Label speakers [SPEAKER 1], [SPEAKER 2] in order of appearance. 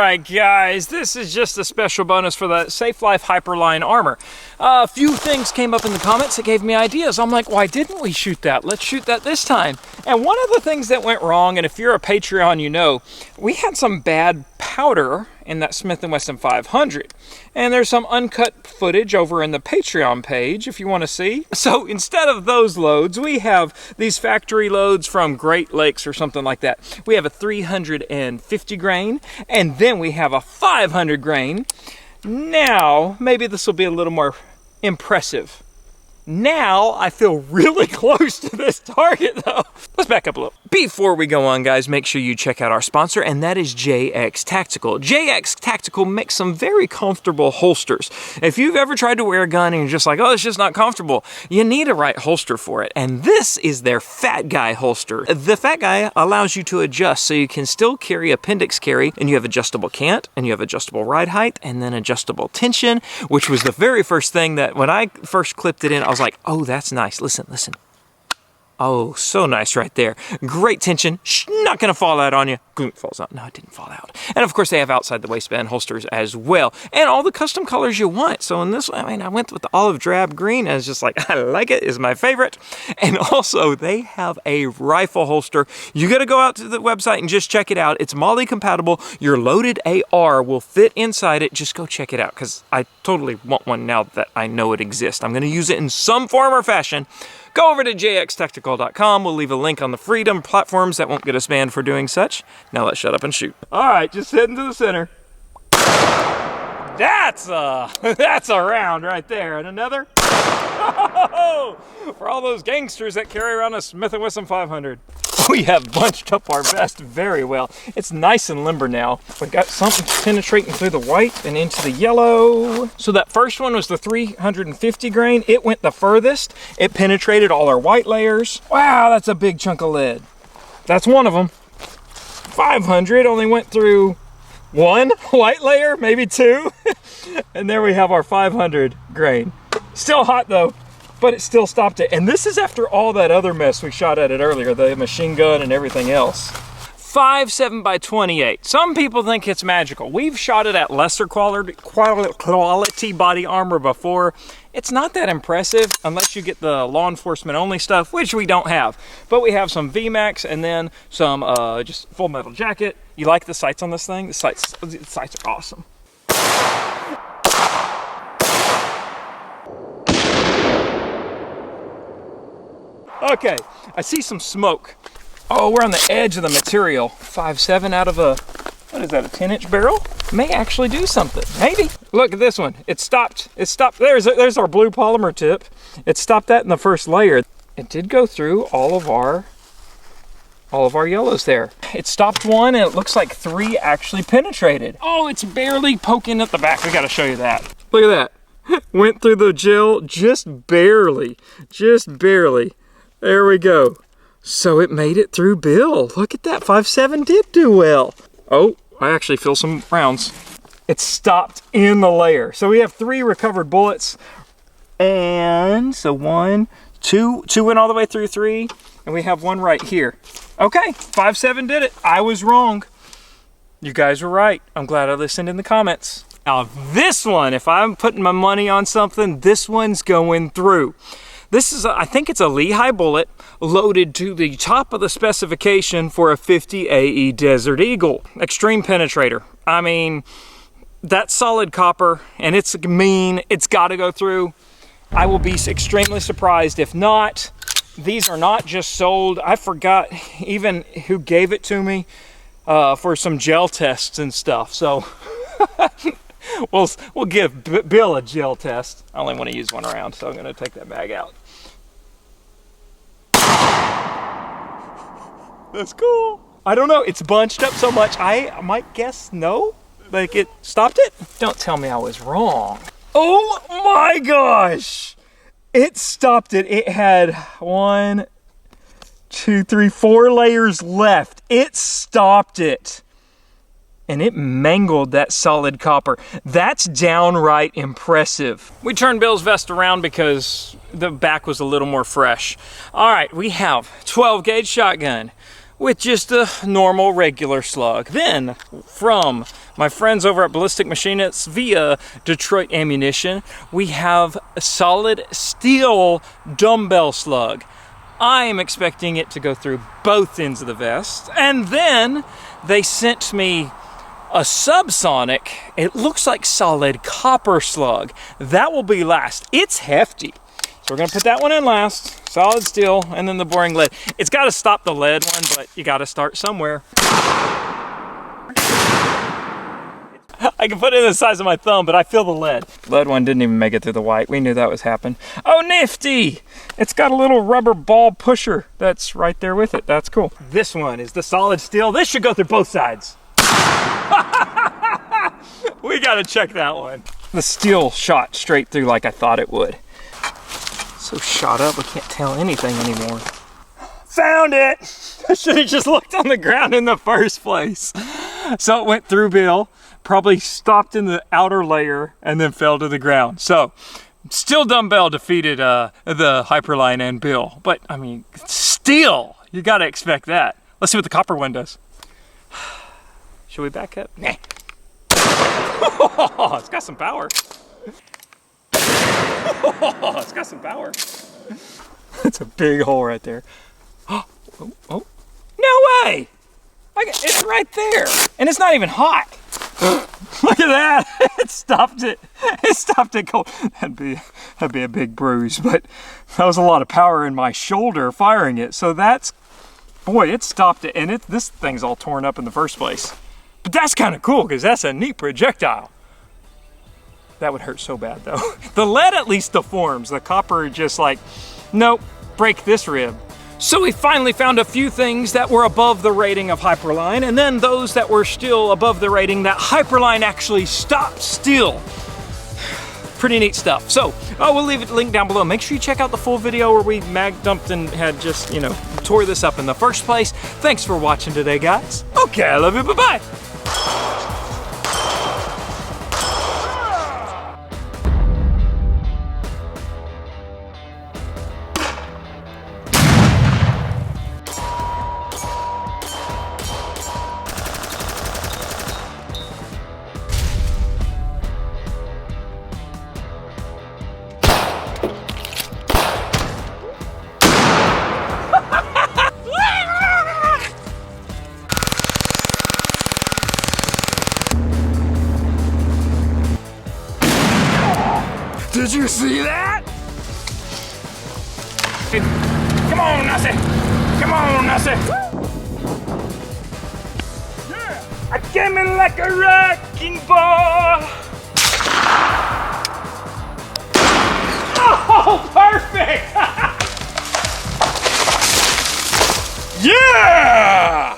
[SPEAKER 1] Alright guys, this is just a special bonus for the Safe Life Hyperline armor. A few things came up in the comments that gave me ideas. I'm like, why didn't we shoot that? Let's shoot that this time. And one of the things that went wrong, and if you're a Patreon you know, we had some bad powder in that Smith & Wesson 500. And there's some uncut footage over in the Patreon page if you want to see. So instead of those loads, we have these factory loads from Great Lakes or something like that. We have a 350 grain, and then we have a 500 grain. Now, maybe this will be a little more impressive. Now, I feel really close to this target though. Let's back up a little. Before we go on guys, make sure you check out our sponsor, and that is JX Tactical. JX Tactical makes some very comfortable holsters. If you've ever tried to wear a gun and you're just like, oh, it's just not comfortable, you need a right holster for it. And this is their Fat Guy holster. The Fat Guy allows you to adjust so you can still carry appendix carry, and you have adjustable cant, and you have adjustable ride height, and then adjustable tension, which was the very first thing that when I first clipped it in, I was like, oh, that's nice. Listen, listen. Oh, so nice right there. Great tension. Not gonna fall out on you. It falls out. No, it didn't fall out. And of course, they have outside the waistband holsters as well. And all the custom colors you want. So in this one, I mean, I went with the olive drab green. And it's just like, I like it. It's my favorite. And also, they have a rifle holster. You gotta go out to the website and just check it out. It's MOLLE compatible. Your loaded AR will fit inside it. Just go check it out, because I totally want one now that I know it exists. I'm gonna use it in some form or fashion. Go over to jxtactical.com. We'll leave a link on the Freedom platforms that won't get us banned for doing such. Now let's shut up and shoot. All right, just heading to the center. That's a round right there. And another. For all those gangsters that carry around a Smith & Wesson 500. We have bunched up our vest very well. It's nice and limber now. We've got something penetrating through the white and into the yellow. So that first one was the 350 grain. It went the furthest. It penetrated all our white layers. Wow, that's a big chunk of lead. That's one of them. 500 only went through one white layer, maybe two. And there we have our 500 grain. Still hot though, but it still stopped it. And this is after all that other mess we shot at it earlier, the machine gun and everything else. 5.7 by 28. Some people think it's magical. We've shot it at lesser quality body armor before. It's not that impressive unless you get the law enforcement only stuff, which we don't have. But we have some VMAX and then some just full metal jacket. You like the sights on this thing? The sights are awesome. Okay, I see some smoke. Oh, we're on the edge of the material. 5.7 out of a, what is that, a 10-inch barrel? May actually do something, maybe. Look at this one, it stopped. It stopped, there's our blue polymer tip. It stopped that in the first layer. It did go through all of our yellows there. It stopped one and it looks like 3 actually penetrated. Oh, it's barely poking at the back. We gotta show you that. Look at that. Went through the gel just barely, just barely. There we go. So it made it through Bill. Look at that, 5.7 did do well. Oh, I actually feel some rounds. It stopped in the layer. So we have 3 recovered bullets. And so 1, 2 went all the way through 3. And we have 1 right here. Okay, 5.7 did it. I was wrong. You guys were right. I'm glad I listened in the comments. Now this one, if I'm putting my money on something, this one's going through. This is, I think it's a Lehigh bullet loaded to the top of the specification for a 50 AE Desert Eagle. Extreme penetrator. I mean, that's solid copper and it's mean, it's gotta go through. I will be extremely surprised if not. These are not just sold. I forgot even who gave it to me for some gel tests and stuff. So we'll give Bill a gel test. I only want to use one around, so I'm going to take that bag out. That's cool. I don't know. It's bunched up so much. I might guess no. Like it stopped it. Don't tell me I was wrong. Oh my gosh. It stopped it. It had 1, 2, 3, 4 layers left. It stopped it. And it mangled that solid copper. That's downright impressive. We turned Bill's vest around because the back was a little more fresh. All right, we have 12 gauge shotgun. with just a normal regular slug. Then, from my friends over at Ballistic Machinists via Detroit Ammunition, we have a solid steel dumbbell slug. I am expecting it to go through both ends of the vest. And then they sent me a subsonic, it looks like solid copper slug. That will be last. It's hefty. So we're gonna put that one in last, solid steel, and then the boring lead. It's gotta stop the lead one, but you gotta start somewhere. I can put it in the size of my thumb, but I feel the lead. Lead one didn't even make it through the white. We knew that was happening. Oh, nifty! It's got a little rubber ball pusher that's right there with it. That's cool. This one is the solid steel. This should go through both sides. We gotta check that one. The steel shot straight through like I thought it would. So shot up, we can't tell anything anymore. Found it! I should have just looked on the ground in the first place. So it went through Bill, probably stopped in the outer layer, and then fell to the ground. So, still dumbbell defeated the Hyperline and Bill. But, I mean, steel! You gotta expect that. Let's see what the copper one does. Should we back up? Nah. Oh, it's got some power. Oh, it's got some power. That's a big hole right there. Oh, oh. No way! It's right there. And it's not even hot. Look at that. It stopped it. It stopped it cold. That'd be a big bruise, but that was a lot of power in my shoulder firing it. So that's, boy, it stopped it. And this thing's all torn up in the first place. But that's kind of cool because that's a neat projectile. That would hurt so bad though. The lead at least deforms. The copper just like, nope, break this rib. So we finally found a few things that were above the rating of Hyperline, and then those that were still above the rating that Hyperline actually stopped still. Pretty neat stuff. So, we'll leave a link down below. Make sure you check out the full video where we mag dumped and had just, tore this up in the first place. Thanks for watching today, guys. Okay, I love you, bye-bye. Did you see that? Come on, Nussie! Come on, Nussie! Yeah! I came in like a wrecking ball! Oh, perfect! Yeah!